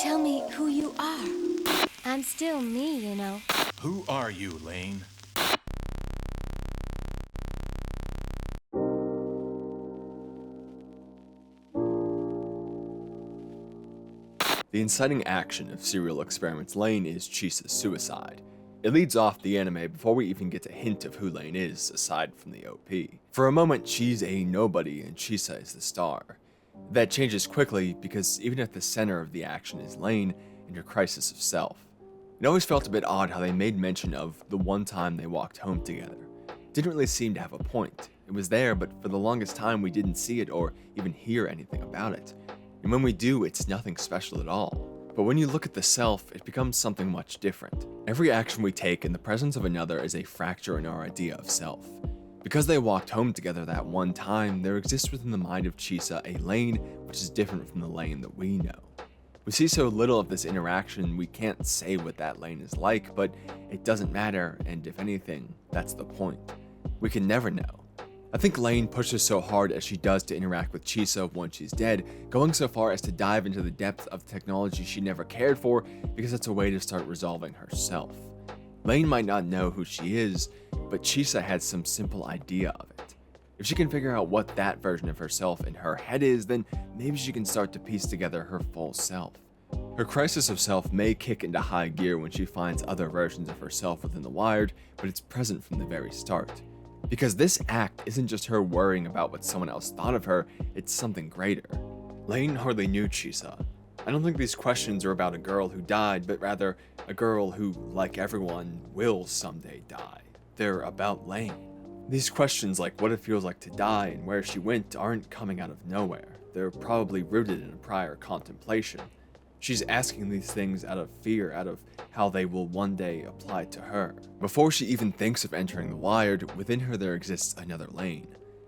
Tell me who you are. I'm still me, you know. Who are you, Lain? The inciting action of Serial Experiments Lain is Chisa's suicide. It leads off the anime before we even get a hint of who Lain is, aside from the OP. For a moment, she's a nobody and Chisa is the star. That changes quickly because even at the center of the action is Lain and her crisis of self. It always felt a bit odd how they made mention of the one time they walked home together. It didn't really seem to have a point. It was there, but for the longest time we didn't see it or even hear anything about it. And when we do, it's nothing special at all. But when you look at the self, it becomes something much different. Every action we take in the presence of another is a fracture in our idea of self. Because they walked home together that one time, there exists within the mind of Chisa a Lain which is different from the Lain that we know. We see so little of this interaction, we can't say what that Lain is like, but it doesn't matter, and if anything, that's the point. We can never know. I think Lain pushes so hard as she does to interact with Chisa once she's dead, going so far as to dive into the depth of technology she never cared for because it's a way to start resolving herself. Lain might not know who she is, but Chisa had some simple idea of it. If she can figure out what that version of herself in her head is, then maybe she can start to piece together her full self. Her crisis of self may kick into high gear when she finds other versions of herself within the Wired, but it's present from the very start. Because this act isn't just her worrying about what someone else thought of her, it's something greater. Lain hardly knew Chisa. I don't think these questions are about a girl who died, but rather a girl who, like everyone, will someday die. They're about Lain. These questions like what it feels like to die and where she went aren't coming out of nowhere. They're probably rooted in a prior contemplation. She's asking these things out of fear, out of how they will one day apply to her. Before she even thinks of entering the Wired, within her there exists another Lain.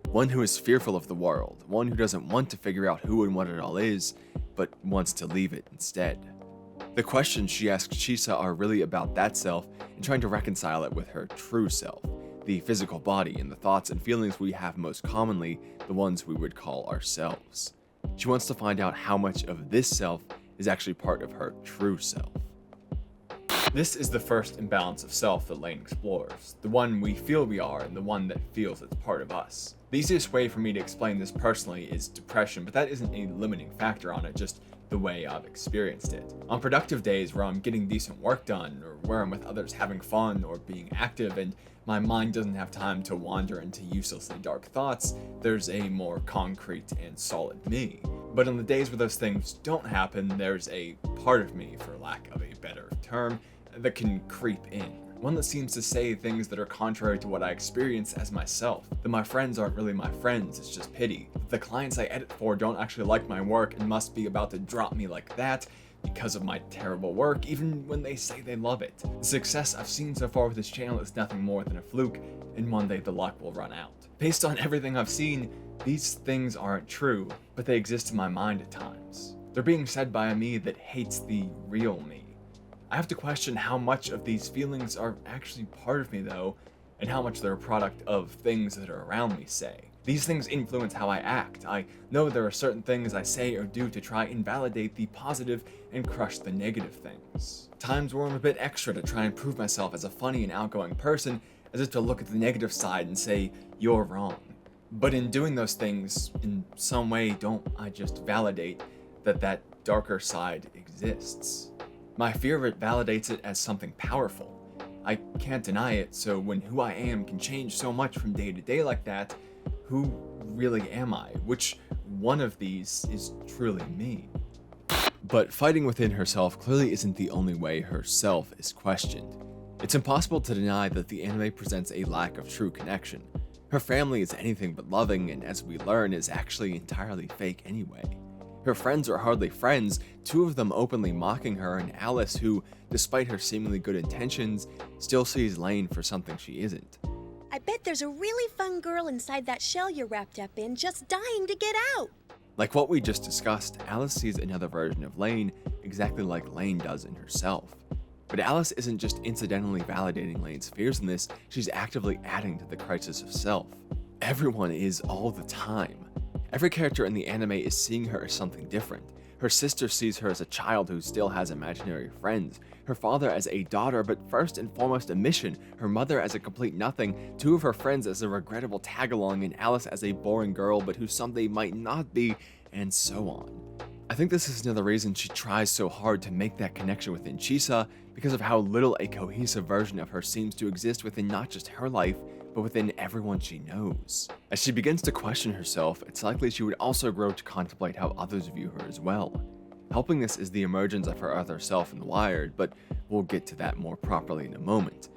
One who is fearful of the world, one who doesn't want to figure out who and what it all is, but wants to leave it instead. The questions she asks Chisa are really about that self and trying to reconcile it with her true self, the physical body and the thoughts and feelings we have most commonly, the ones we would call ourselves. She wants to find out how much of this self is actually part of her true self. This is the first imbalance of self that Lain explores, the one we feel we are and the one that feels it's part of us. The easiest way for me to explain this personally is depression, but that isn't a limiting factor on it, just the way I've experienced it. On productive days where I'm getting decent work done, or where I'm with others having fun or being active and my mind doesn't have time to wander into uselessly dark thoughts, there's a more concrete and solid me. But on the days where those things don't happen, there's a part of me, for lack of a better term, that can creep in. One that seems to say things that are contrary to what I experience as myself. That my friends aren't really my friends, it's just pity. That the clients I edit for don't actually like my work and must be about to drop me like that because of my terrible work, even when they say they love it. The success I've seen so far with this channel is nothing more than a fluke, and one day the luck will run out. Based on everything I've seen, these things aren't true, but they exist in my mind at times. They're being said by a me that hates the real me. I have to question how much of these feelings are actually part of me though, and how much they're a product of things that are around me say. These things influence how I act. I know there are certain things I say or do to try and validate the positive and crush the negative things. Times where I'm a bit extra to try and prove myself as a funny and outgoing person, as if to look at the negative side and say, you're wrong. But in doing those things, in some way, don't I just validate that darker side exists? My fear of it validates it as something powerful. I can't deny it, so when who I am can change so much from day to day like that, who really am I? Which one of these is truly me? But fighting within herself clearly isn't the only way her self is questioned. It's impossible to deny that the anime presents a lack of true connection. Her family is anything but loving, and as we learn, is actually entirely fake anyway. Her friends are hardly friends, two of them openly mocking her, and Alice who, despite her seemingly good intentions, still sees Lain for something she isn't. I bet there's a really fun girl inside that shell you're wrapped up in, just dying to get out. Like what we just discussed, Alice sees another version of Lain exactly like Lain does in herself. But Alice isn't just incidentally validating Lain's fears in this, she's actively adding to the crisis of self. Everyone is all the time. Every character in the anime is seeing her as something different. Her sister sees her as a child who still has imaginary friends, her father as a daughter, but first and foremost a mission, her mother as a complete nothing, two of her friends as a regrettable tag-along, and Alice as a boring girl but who someday might not be, and so on. I think this is another reason she tries so hard to make that connection within Chisa, because of how little a cohesive version of her seems to exist within not just her life, but within everyone she knows. As she begins to question herself, it's likely she would also grow to contemplate how others view her as well. Helping this is the emergence of her other self in The Wired, but we'll get to that more properly in a moment.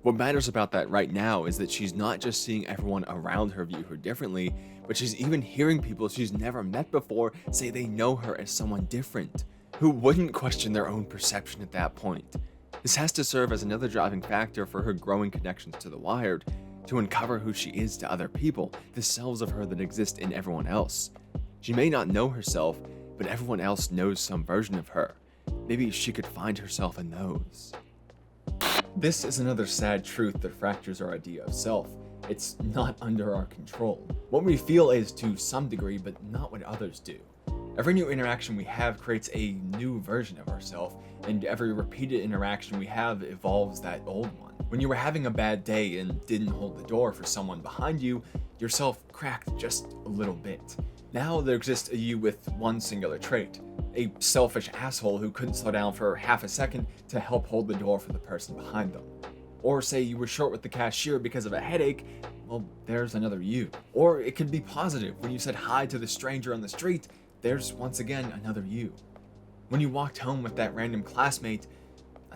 What matters about that right now is that she's not just seeing everyone around her view her differently, but she's even hearing people she's never met before say they know her as someone different. Who wouldn't question their own perception at that point? This has to serve as another driving factor for her growing connections to The Wired, to uncover who she is to other people, the selves of her that exist in everyone else. She may not know herself, but everyone else knows some version of her. Maybe she could find herself in those. This is another sad truth that fractures our idea of self. It's not under our control. What we feel is to some degree, but not what others do. Every new interaction we have creates a new version of ourselves, and every repeated interaction we have evolves that old one. When you were having a bad day and didn't hold the door for someone behind you, yourself cracked just a little bit. Now there exists a you with one singular trait, a selfish asshole who couldn't slow down for half a second to help hold the door for the person behind them. Or say you were short with the cashier because of a headache, well, there's another you. Or it could be positive. When you said hi to the stranger on the street, there's once again another you. When you walked home with that random classmate,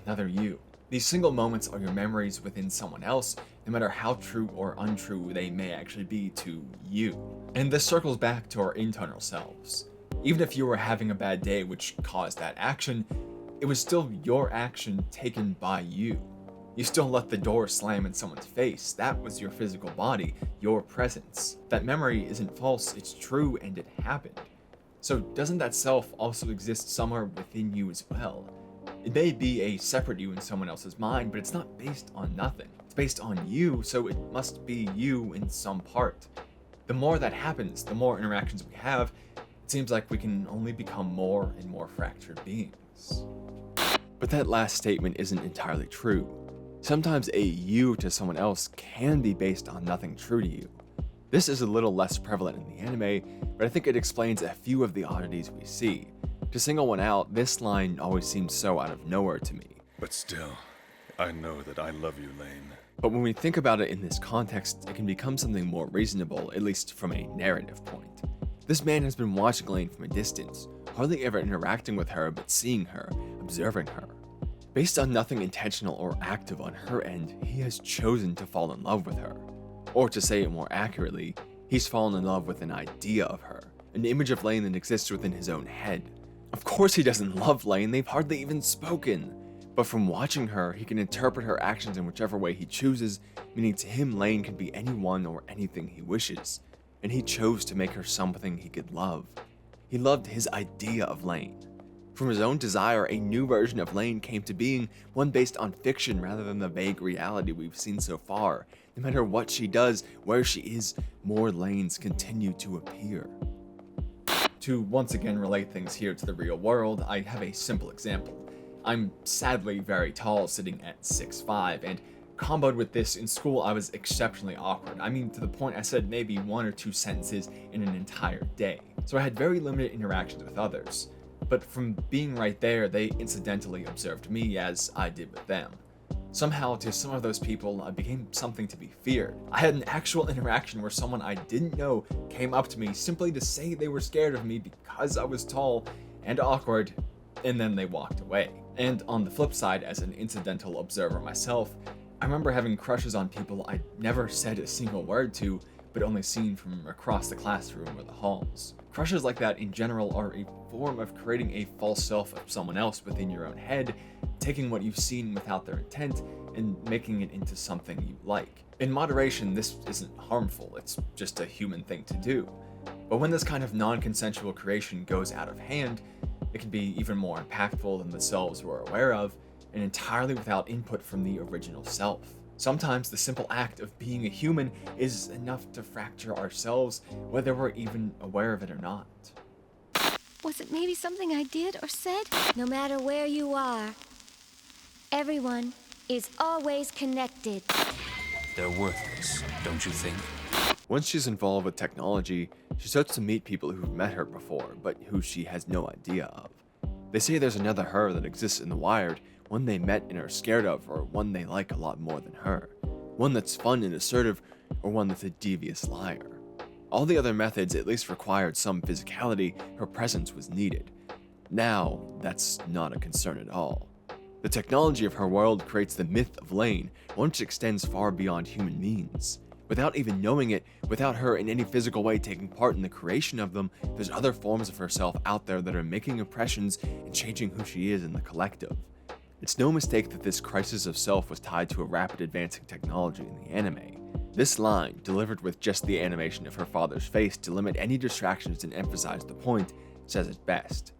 another you. These single moments are your memories within someone else, no matter how true or untrue they may actually be to you. And this circles back to our internal selves. Even if you were having a bad day which caused that action, it was still your action taken by you. You still let the door slam in someone's face. That was your physical body, your presence. That memory isn't false, it's true, and it happened. So doesn't that self also exist somewhere within you as well? It may be a separate you in someone else's mind, but it's not based on nothing. It's based on you, so it must be you in some part. The more that happens, the more interactions we have, it seems like we can only become more and more fractured beings. But that last statement isn't entirely true. Sometimes a you to someone else can be based on nothing true to you. This is a little less prevalent in the anime, but I think it explains a few of the oddities we see. To single one out, this line always seems so out of nowhere to me. But still, I know that I love you, Lain. But when we think about it in this context, it can become something more reasonable, at least from a narrative point. This man has been watching Lain from a distance, hardly ever interacting with her, but seeing her, observing her. Based on nothing intentional or active on her end, he has chosen to fall in love with her. Or to say it more accurately, he's fallen in love with an idea of her, an image of Lain that exists within his own head. Of course he doesn't love Lain, they've hardly even spoken. But from watching her, he can interpret her actions in whichever way he chooses, meaning to him Lain can be anyone or anything he wishes. And he chose to make her something he could love. He loved his idea of Lain. From his own desire, a new version of Lain came to being, one based on fiction rather than the vague reality we've seen so far. No matter what she does, where she is, more Lains continue to appear. To once again relate things here to the real world, I have a simple example. I'm sadly very tall, sitting at 6'5", and comboed with this in school I was exceptionally awkward. I mean, to the point I said maybe one or two sentences in an entire day. So I had very limited interactions with others. But from being right there, they incidentally observed me as I did with them. Somehow, to some of those people, I became something to be feared. I had an actual interaction where someone I didn't know came up to me simply to say they were scared of me because I was tall and awkward, and then they walked away. And on the flip side, as an incidental observer myself, I remember having crushes on people I'd never said a single word to, but only seen from across the classroom or the halls. Crushes like that in general are a form of creating a false self of someone else within your own head, taking what you've seen without their intent and making it into something you like. In moderation, this isn't harmful, it's just a human thing to do. But when this kind of non-consensual creation goes out of hand, it can be even more impactful than the selves we're aware of, and entirely without input from the original self. Sometimes the simple act of being a human is enough to fracture ourselves, whether we're even aware of it or not. Was it maybe something I did or said? No matter where you are, everyone is always connected. They're worthless, don't you think? Once she's involved with technology, she starts to meet people who've met her before, but who she has no idea of. They say there's another her that exists in the wired, one they met and are scared of, or one they like a lot more than her. One that's fun and assertive, or one that's a devious liar. All the other methods at least required some physicality, her presence was needed. Now, that's not a concern at all. The technology of her world creates the myth of Lain, one which extends far beyond human means. Without even knowing it, without her in any physical way taking part in the creation of them, there's other forms of herself out there that are making impressions and changing who she is in the collective. It's no mistake that this crisis of self was tied to a rapid advancing technology in the anime. This line, delivered with just the animation of her father's face to limit any distractions and emphasize the point, says it best.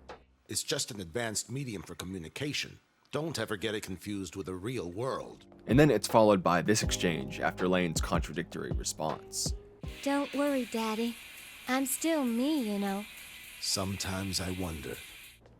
It's just an advanced medium for communication. Don't ever get it confused with the real world. And then it's followed by this exchange after Lane's contradictory response. Don't worry, Daddy. I'm still me, you know. Sometimes I wonder.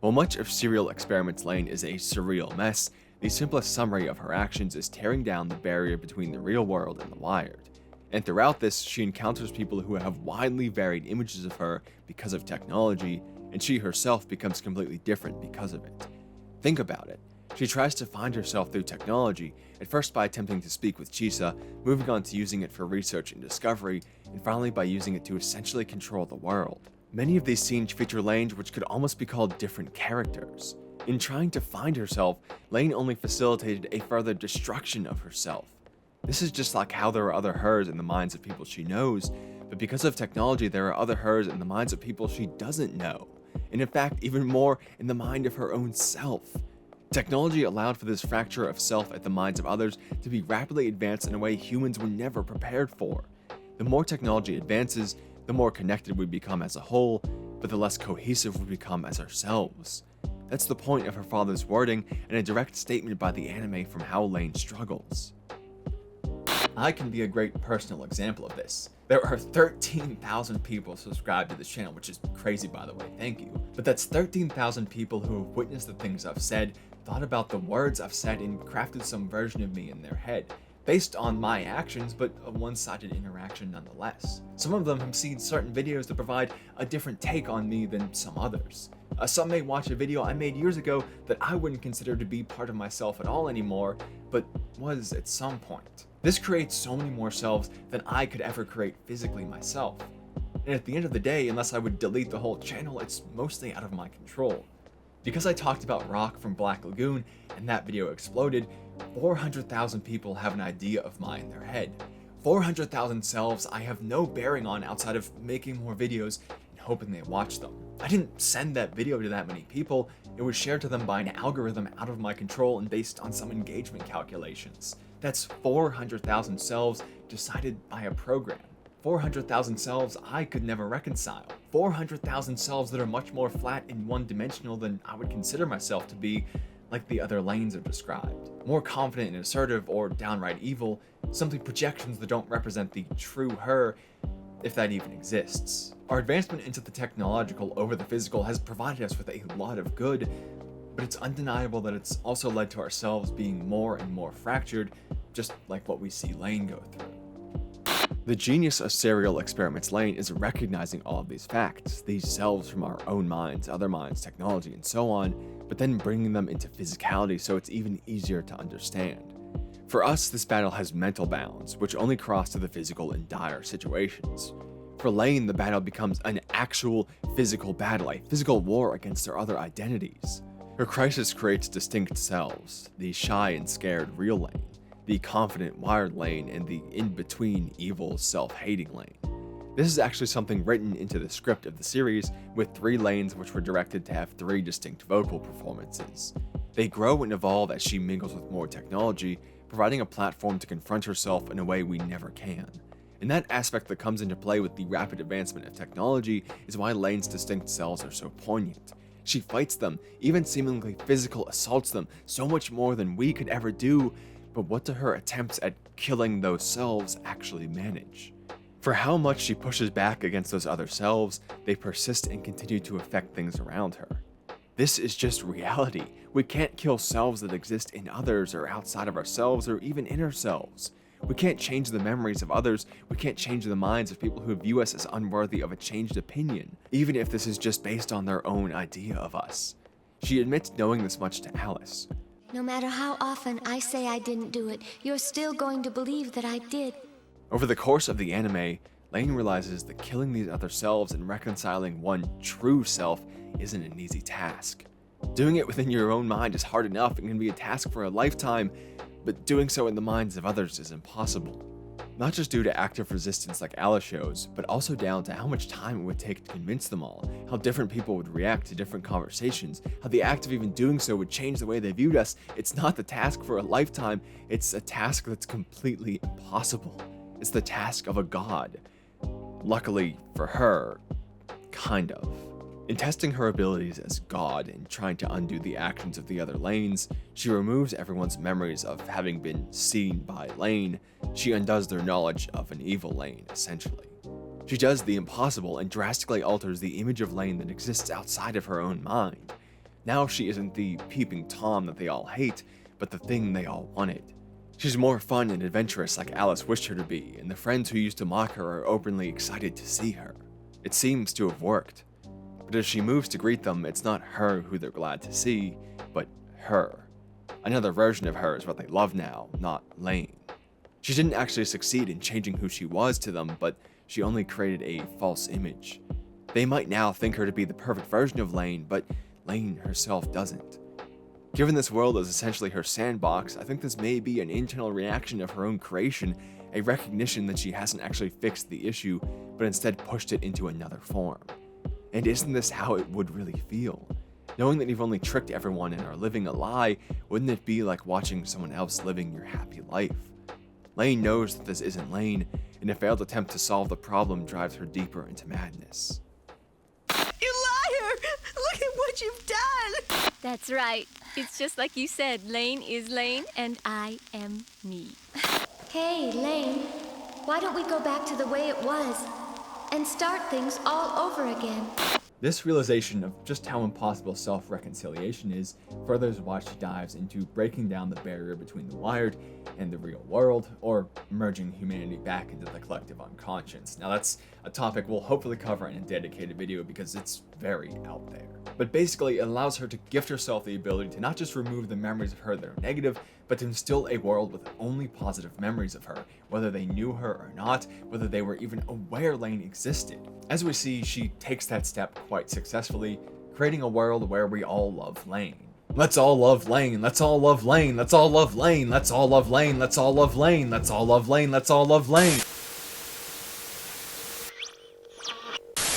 While much of Serial Experiments Lain is a surreal mess, the simplest summary of her actions is tearing down the barrier between the real world and the wired. And throughout this, she encounters people who have widely varied images of her because of technology, and she herself becomes completely different because of it. Think about it. She tries to find herself through technology, at first by attempting to speak with Chisa, moving on to using it for research and discovery, and finally by using it to essentially control the world. Many of these scenes feature Lain which could almost be called different characters. In trying to find herself, Lain only facilitated a further destruction of herself. This is just like how there are other hers in the minds of people she knows, but because of technology there are other hers in the minds of people she doesn't know, and in fact even more in the mind of her own self. Technology allowed for this fracture of self at the minds of others to be rapidly advanced in a way humans were never prepared for. The more technology advances, the more connected we become as a whole, but the less cohesive we become as ourselves. That's the point of her father's wording and a direct statement by the anime from how Lain struggles. I can be a great personal example of this. There are 13,000 people subscribed to this channel, which is crazy by the way, thank you. But that's 13,000 people who have witnessed the things I've said, thought about the words I've said, and crafted some version of me in their head, based on my actions, but a one-sided interaction nonetheless. Some of them have seen certain videos that provide a different take on me than some others. Some may watch a video I made years ago that I wouldn't consider to be part of myself at all anymore, but was at some point. This creates so many more selves than I could ever create physically myself. And at the end of the day, unless I would delete the whole channel, it's mostly out of my control. Because I talked about Rock from Black Lagoon and that video exploded, 400,000 people have an idea of mine in their head. 400,000 selves I have no bearing on outside of making more videos and hoping they watch them. I didn't send that video to that many people, it was shared to them by an algorithm out of my control and based on some engagement calculations. That's 400,000 selves decided by a program. 400,000 selves I could never reconcile. 400,000 selves that are much more flat and one-dimensional than I would consider myself to be, like the other Lains are described. More confident and assertive or downright evil, simply projections that don't represent the true her, if that even exists. Our advancement into the technological over the physical has provided us with a lot of good, but it's undeniable that it's also led to ourselves being more and more fractured, just like what we see Lain go through. The genius of Serial Experiments Lain is recognizing all of these facts, these selves from our own minds, other minds, technology, and so on, but then bringing them into physicality so it's even easier to understand. For us, this battle has mental bounds, which only cross to the physical in dire situations. For Lain, the battle becomes an actual physical battle, a physical war against their other identities. Her crisis creates distinct selves, the shy and scared real Lain, the confident wired Lain, and the in-between evil self-hating Lain. This is actually something written into the script of the series, with 3 Lains which were directed to have 3 distinct vocal performances. They grow and evolve as she mingles with more technology, providing a platform to confront herself in a way we never can. And that aspect that comes into play with the rapid advancement of technology is why Lain's distinct selves are so poignant. She fights them, even seemingly physical assaults them, so much more than we could ever do, but what do her attempts at killing those selves actually manage? For how much she pushes back against those other selves, they persist and continue to affect things around her. This is just reality. We can't kill selves that exist in others or outside of ourselves or even in ourselves. We can't change the memories of others. We can't change the minds of people who view us as unworthy of a changed opinion, even if this is just based on their own idea of us. She admits knowing this much to Alice. No matter how often I say I didn't do it, you're still going to believe that I did. Over the course of the anime, Lain realizes that killing these other selves and reconciling one true self isn't an easy task. Doing it within your own mind is hard enough and can be a task for a lifetime, but doing so in the minds of others is impossible. Not just due to active resistance like Alice shows, but also down to how much time it would take to convince them all, how different people would react to different conversations, how the act of even doing so would change the way they viewed us. It's not the task for a lifetime, it's a task that's completely impossible. It's the task of a god. Luckily for her, kind of. In testing her abilities as God and trying to undo the actions of the other Lanes, she removes everyone's memories of having been seen by Lain. She undoes their knowledge of an evil Lain, essentially. She does the impossible and drastically alters the image of Lain that exists outside of her own mind. Now she isn't the peeping Tom that they all hate, but the thing they all wanted. She's more fun and adventurous like Alice wished her to be, and the friends who used to mock her are openly excited to see her. It seems to have worked. But as she moves to greet them, it's not her who they're glad to see, but her. Another version of her is what they love now, not Lain. She didn't actually succeed in changing who she was to them, but she only created a false image. They might now think her to be the perfect version of Lain, but Lain herself doesn't. Given this world is essentially her sandbox, I think this may be an internal reaction of her own creation, a recognition that she hasn't actually fixed the issue, but instead pushed it into another form. And isn't this how it would really feel? Knowing that you've only tricked everyone and are living a lie, wouldn't it be like watching someone else living your happy life? Lain knows that this isn't Lain, and a failed attempt to solve the problem drives her deeper into madness. You liar! Look at what you've done! That's right. It's just like you said, Lain is Lain, and I am me. Hey, Lain, why don't we go back to the way it was and start things all over again? This realization of just how impossible self-reconciliation is furthers why she dives into breaking down the barrier between the wired and the real world, or merging humanity back into the collective unconscious. Now that's a topic we'll hopefully cover in a dedicated video because it's very out there. But basically it allows her to gift herself the ability to not just remove the memories of her that are negative, but to instill a world with only positive memories of her, whether they knew her or not, whether they were even aware Lain existed. As we see, she takes that step quite successfully, creating a world where we all love Lain. Let's all love Lain, let's all love Lain, let's all love Lain, let's all love Lain, let's all love Lain, let's all love Lain, let's all love Lain.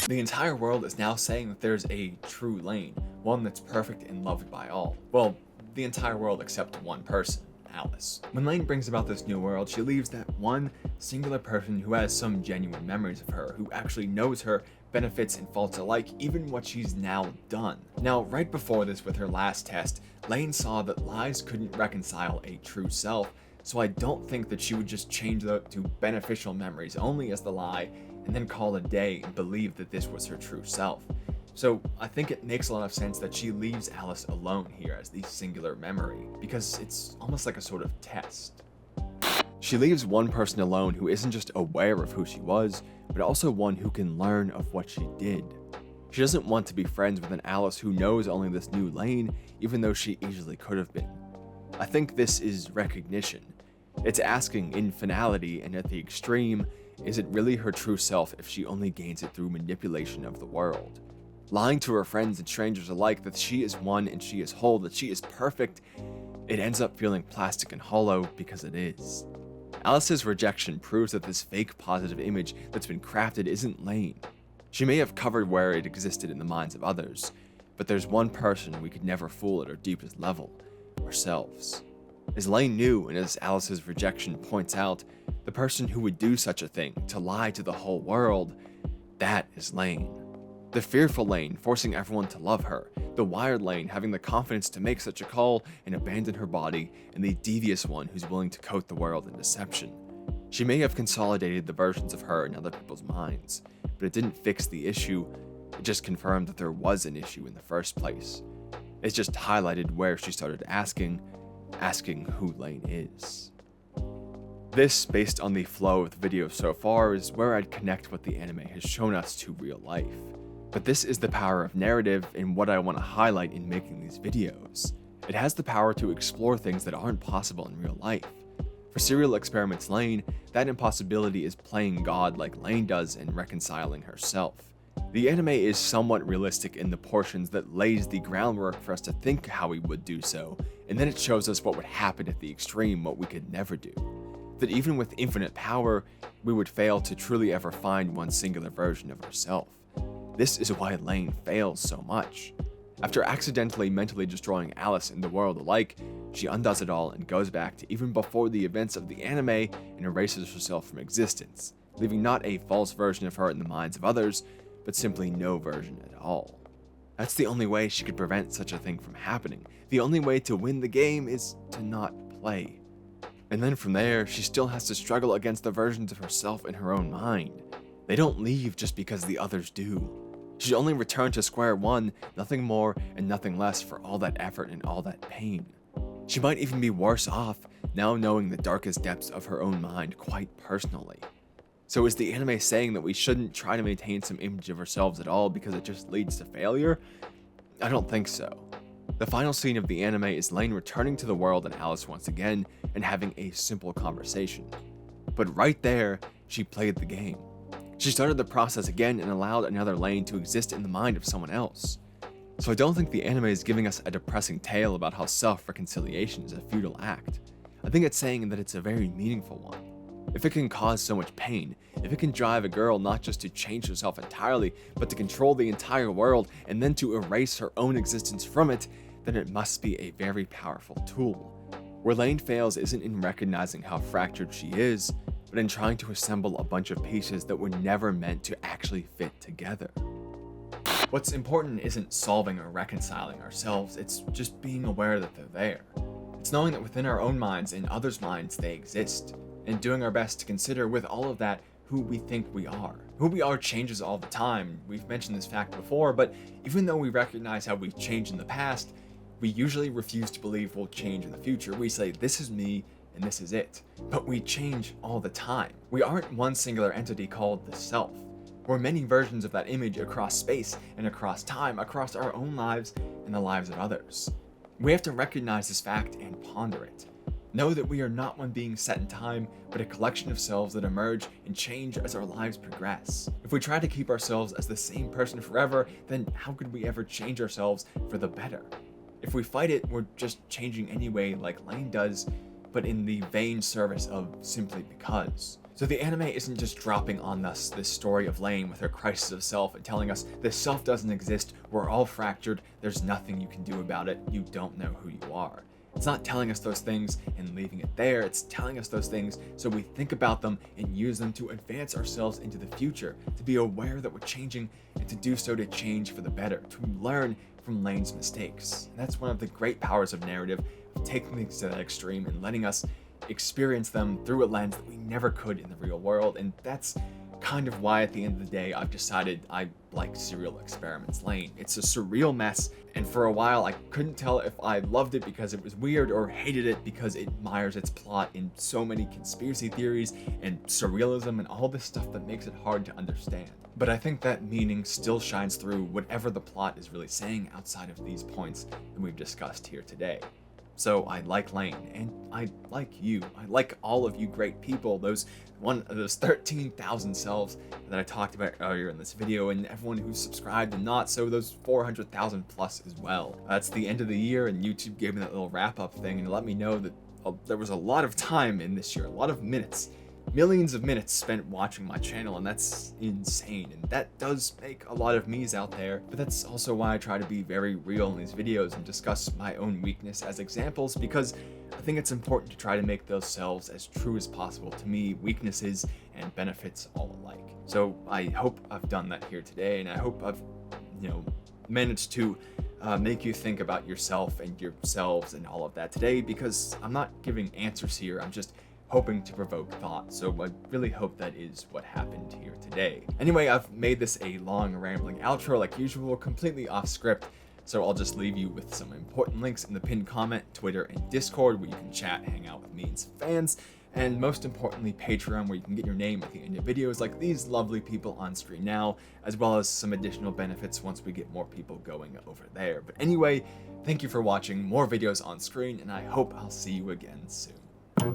The entire world is now saying that there's a true Lain, one that's perfect and loved by all. Well, the entire world except one person, Alice. When Lain brings about this new world, she leaves that one singular person who has some genuine memories of her, who actually knows her, benefits and faults alike, even what she's now done. Now, right before this with her last test, Lain saw that lies couldn't reconcile a true self, so I don't think that she would just change that to beneficial memories only as the lie, and then call it a day and believe that this was her true self. So I think it makes a lot of sense that she leaves Alice alone here as the singular memory, because it's almost like a sort of test. She leaves one person alone who isn't just aware of who she was, but also one who can learn of what she did. She doesn't want to be friends with an Alice who knows only this new Lain, even though she easily could have been. I think this is recognition. It's asking in finality and at the extreme, is it really her true self if she only gains it through manipulation of the world? Lying to her friends and strangers alike that she is one and she is whole, that she is perfect, it ends up feeling plastic and hollow because it is. Alice's rejection proves that this fake positive image that's been crafted isn't Lain. She may have covered where it existed in the minds of others, but there's one person we could never fool at our deepest level, ourselves. As Lain knew, and as Alice's rejection points out, the person who would do such a thing, to lie to the whole world, that is Lain. The fearful Lain forcing everyone to love her, the wired Lain having the confidence to make such a call and abandon her body, and the devious one who's willing to coat the world in deception. She may have consolidated the versions of her in other people's minds, but it didn't fix the issue, it just confirmed that there was an issue in the first place. It's just highlighted where she started asking who Lain is. This, based on the flow of the video so far, is where I'd connect what the anime has shown us to real life. But this is the power of narrative and what I want to highlight in making these videos. It has the power to explore things that aren't possible in real life. For Serial Experiments Lain, that impossibility is playing God like Lain does and reconciling herself. The anime is somewhat realistic in the portions that lays the groundwork for us to think how we would do so, and then it shows us what would happen at the extreme, what we could never do. That even with infinite power, we would fail to truly ever find one singular version of herself. This is why Lain fails so much. After accidentally mentally destroying Alice and the world alike, she undoes it all and goes back to even before the events of the anime and erases herself from existence, leaving not a false version of her in the minds of others, but simply no version at all. That's the only way she could prevent such a thing from happening. The only way to win the game is to not play. And then from there, she still has to struggle against the versions of herself in her own mind. They don't leave just because the others do. She'd only return to square one, nothing more and nothing less for all that effort and all that pain. She might even be worse off, now knowing the darkest depths of her own mind quite personally. So is the anime saying that we shouldn't try to maintain some image of ourselves at all because it just leads to failure? I don't think so. The final scene of the anime is Lain returning to the world and Alice once again and having a simple conversation. But right there, she played the game. She started the process again and allowed another Lain to exist in the mind of someone else. So I don't think the anime is giving us a depressing tale about how self-reconciliation is a futile act. I think it's saying that it's a very meaningful one. If it can cause so much pain, if it can drive a girl not just to change herself entirely, but to control the entire world and then to erase her own existence from it, then it must be a very powerful tool. Where Lain fails isn't in recognizing how fractured she is, but in trying to assemble a bunch of pieces that were never meant to actually fit together. What's important isn't solving or reconciling ourselves, it's just being aware that they're there. It's knowing that within our own minds and others' minds they exist, and doing our best to consider with all of that who we think we are. Who we are changes all the time. We've mentioned this fact before, but even though we recognize how we've changed in the past, we usually refuse to believe we'll change in the future. We say, this is me, and this is it. But we change all the time. We aren't one singular entity called the self. We're many versions of that image across space and across time, across our own lives and the lives of others. We have to recognize this fact and ponder it. Know that we are not one being set in time, but a collection of selves that emerge and change as our lives progress. If we try to keep ourselves as the same person forever, then how could we ever change ourselves for the better? If we fight it, we're just changing anyway like Lain does, but in the vain service of simply because. So the anime isn't just dropping on us this story of Lain with her crisis of self and telling us this self doesn't exist, we're all fractured, there's nothing you can do about it, you don't know who you are. It's not telling us those things and leaving it there, it's telling us those things so we think about them and use them to advance ourselves into the future, to be aware that we're changing and to do so to change for the better, to learn from Lain's mistakes. And that's one of the great powers of narrative, of taking things to that extreme and letting us experience them through a lens that we never could in the real world. And that's kind of why at the end of the day I've decided I like Serial Experiments Lain. It's a surreal mess, and for a while I couldn't tell if I loved it because it was weird or hated it because it admires its plot in so many conspiracy theories and surrealism and all this stuff that makes it hard to understand. But I think that meaning still shines through whatever the plot is really saying outside of these points that we've discussed here today. So I like Lain, and I like you. I like all of you great people, those 13,000 selves that I talked about earlier in this video, and everyone who's subscribed and not, so those 400,000 plus as well. That's the end of the year, and YouTube gave me that little wrap-up thing and let me know that there was a lot of time in this year, a lot of minutes. Millions of minutes spent watching my channel, and that's insane, and that does make a lot of me's out there, but that's also why I try to be very real in these videos and discuss my own weakness as examples, because I think it's important to try to make those selves as true as possible to me, weaknesses and benefits all alike. So I hope I've done that here today, and I hope I've, managed to make you think about yourself and yourselves and all of that today, because I'm not giving answers here, I'm just hoping to provoke thought, so I really hope that is what happened here today. Anyway, I've made this a long, rambling outro like usual, completely off script, so I'll just leave you with some important links in the pinned comment, Twitter, and Discord, where you can chat, hang out with me and some fans, and most importantly, Patreon, where you can get your name at the end of videos like these lovely people on screen now, as well as some additional benefits once we get more people going over there. But anyway, thank you for watching, more videos on screen, and I hope I'll see you again soon.